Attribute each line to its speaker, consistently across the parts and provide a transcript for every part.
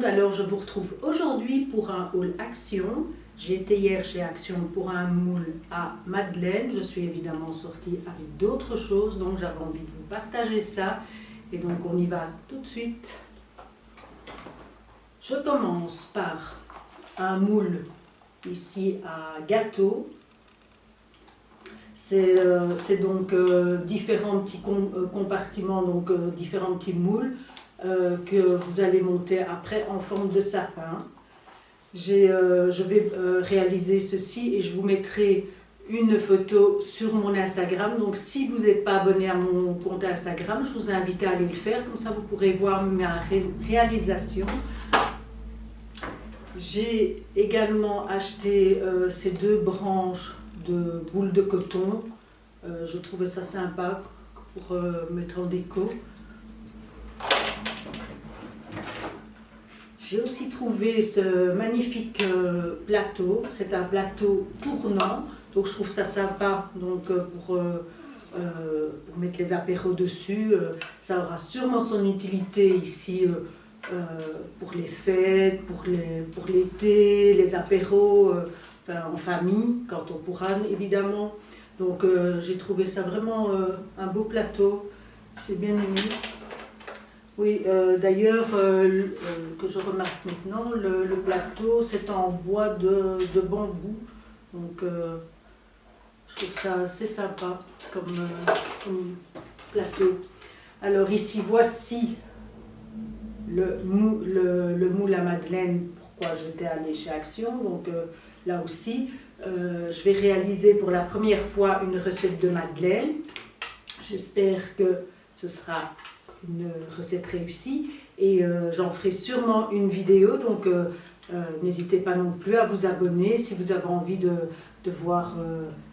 Speaker 1: monde, alors je vous retrouve aujourd'hui pour un haul Action. J'ai été hier chez Action pour un moule à Madeleine. Je suis évidemment sortie avec d'autres choses, donc j'avais envie de vous partager ça. Et donc on y va tout de suite. Je commence par un moule ici à gâteau. C'est donc différents petits compartiments, donc différents petits moules que vous allez monter après en forme de sapin. Je vais réaliser ceci et je vous mettrai une photo sur mon Instagram. Donc si vous n'êtes pas abonné à mon compte Instagram, je vous invite à aller le faire, comme ça vous pourrez voir ma réalisation. J'ai également acheté ces deux branches de boules de coton. Je trouvais ça sympa pour mettre en déco. J'ai aussi trouvé ce magnifique plateau. C'est un plateau tournant, donc je trouve ça sympa donc, pour mettre les apéros dessus. Ça aura sûrement son utilité ici pour les fêtes, pour l'été, les apéros, en famille, quand on pourra évidemment. Donc j'ai trouvé ça vraiment un beau plateau. J'ai bien aimé. Oui, d'ailleurs, que je remarque maintenant, le plateau, c'est en bois de bambou. Donc, je trouve ça assez sympa comme plateau. Alors ici, voici le moule à Madeleine, pourquoi j'étais allée chez Action. Donc, là aussi, je vais réaliser pour la première fois une recette de Madeleine. J'espère que ce sera une recette réussie et j'en ferai sûrement une vidéo, donc n'hésitez pas non plus à vous abonner si vous avez envie de voir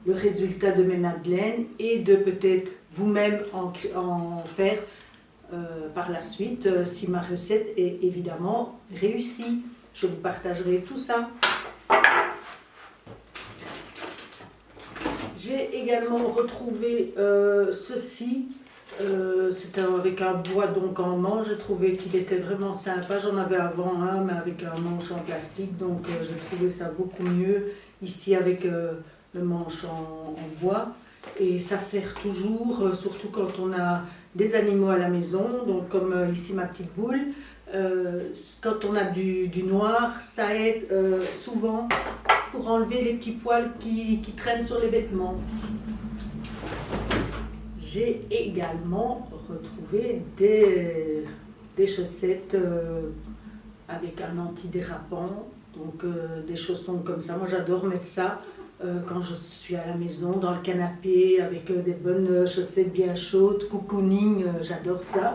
Speaker 1: le résultat de mes madeleines et de peut-être vous-même en faire par la suite si ma recette est évidemment réussie. Je vous partagerai tout ça. J'ai également retrouvé ceci. C'était avec un bois donc en manche. J'ai trouvé qu'il était vraiment sympa. J'en avais avant un, mais avec un manche en plastique, donc j'ai trouvé ça beaucoup mieux ici avec le manche en bois. Et ça sert toujours, surtout quand on a des animaux à la maison, donc comme ici ma petite boule. Quand on a du noir, ça aide souvent pour enlever les petits poils qui traînent sur les vêtements. J'ai également retrouvé des chaussettes avec un antidérapant, donc des chaussons comme ça. Moi j'adore mettre ça quand je suis à la maison, dans le canapé, avec des bonnes chaussettes bien chaudes, cocooning, j'adore ça.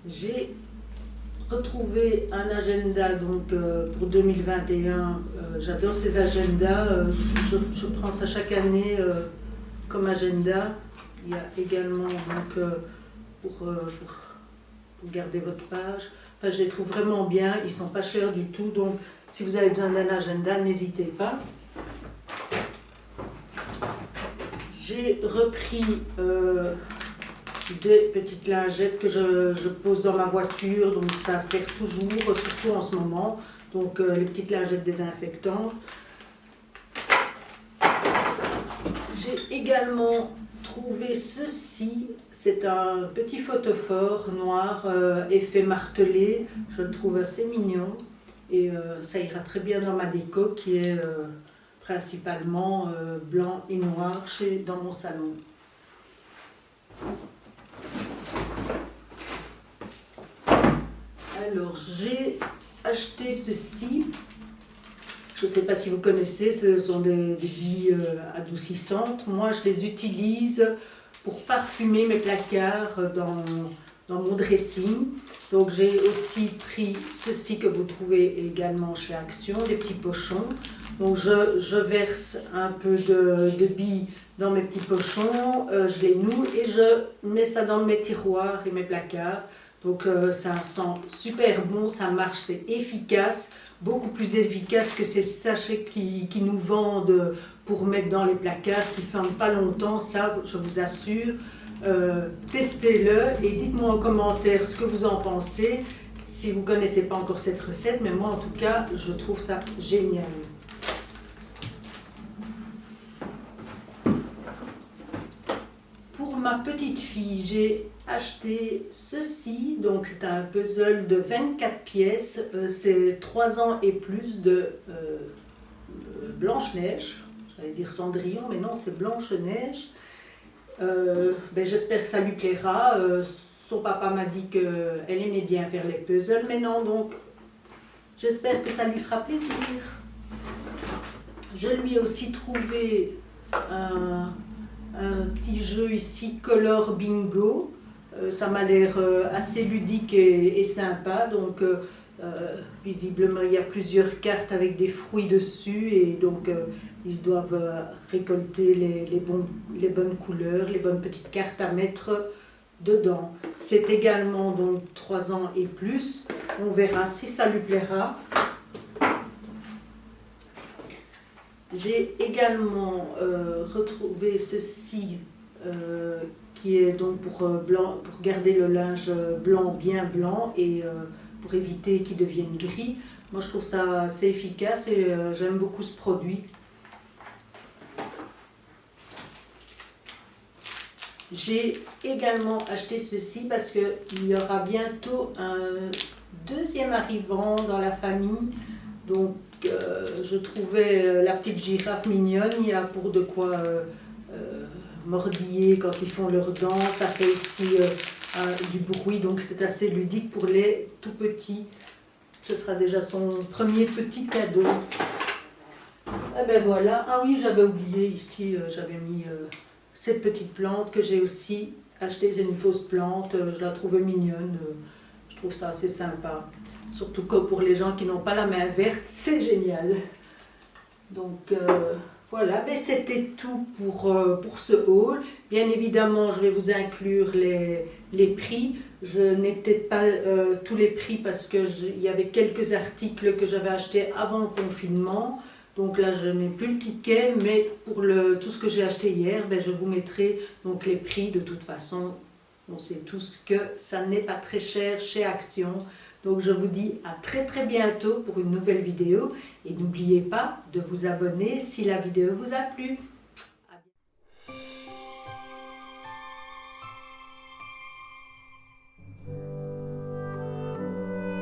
Speaker 1: J'ai retrouvé un agenda donc, pour 2021. J'adore ces agendas. Je prends ça chaque année comme agenda. Il y a également donc, pour garder votre page. Enfin, je les trouve vraiment bien. Ils ne sont pas chers du tout. Donc, si vous avez besoin d'un agenda, n'hésitez pas. J'ai repris des petites lingettes que je pose dans ma voiture, donc ça sert toujours, surtout en ce moment. Donc les petites lingettes désinfectantes. J'ai également trouvé ceci, c'est un petit photophore noir, effet martelé. Je le trouve assez mignon et ça ira très bien dans ma déco qui est principalement blanc et noir dans mon salon. Alors, j'ai acheté ceci. Je ne sais pas si vous connaissez, ce sont des billes adoucissantes. Moi, je les utilise pour parfumer mes placards dans mon dressing. Donc, j'ai aussi pris ceci que vous trouvez également chez Action, des petits pochons. Donc, je verse un peu de billes dans mes petits pochons, je les noue et je mets ça dans mes tiroirs et mes placards. Donc ça sent super bon, ça marche, c'est efficace, beaucoup plus efficace que ces sachets qui nous vendent pour mettre dans les placards, qui ne sentent pas longtemps, ça je vous assure. testez-le et dites-moi en commentaire ce que vous en pensez. Si vous ne connaissez pas encore cette recette, mais moi en tout cas, je trouve ça génial. Pour ma petite fille, j'ai acheté ceci. Donc c'est un puzzle de 24 pièces. C'est 3 ans et plus de Blanche-Neige. J'allais dire Cendrillon, mais non, c'est Blanche-Neige. J'espère que ça lui plaira. Son papa m'a dit qu'elle aimait bien faire les puzzles, mais non, donc j'espère que ça lui fera plaisir. Je lui ai aussi trouvé un petit jeu ici, Color Bingo. Ça m'a l'air assez ludique et sympa. Donc, visiblement, il y a plusieurs cartes avec des fruits dessus et donc ils doivent récolter les bonnes couleurs, les bonnes petites cartes à mettre dedans. C'est également donc 3 ans et plus. On verra si ça lui plaira. J'ai également retrouvé ceci qui est donc pour garder le linge blanc bien blanc et pour éviter qu'il devienne gris. Moi je trouve ça assez efficace et j'aime beaucoup ce produit. J'ai également acheté ceci parce qu'il y aura bientôt un deuxième arrivant dans la famille. Donc je trouvais la petite girafe mignonne, il y a pour de quoi mordiller quand ils font leurs dents, ça fait aussi du bruit, donc c'est assez ludique pour les tout petits. Ce sera déjà son premier petit cadeau. Et ben voilà, ah oui j'avais oublié ici, j'avais mis cette petite plante que j'ai aussi achetée, c'est une fausse plante, je la trouvais mignonne, je trouve ça assez sympa. Surtout que pour les gens qui n'ont pas la main verte, c'est génial. Donc voilà, mais c'était tout pour ce haul. Bien évidemment, je vais vous inclure les prix. Je n'ai peut-être pas tous les prix parce qu'il y avait quelques articles que j'avais achetés avant le confinement. Donc là, je n'ai plus le ticket, mais pour tout ce que j'ai acheté hier, je vous mettrai donc les prix. De toute façon, on sait tous que ça n'est pas très cher chez Action. Donc je vous dis à très très bientôt pour une nouvelle vidéo et n'oubliez pas de vous abonner si la vidéo vous a plu.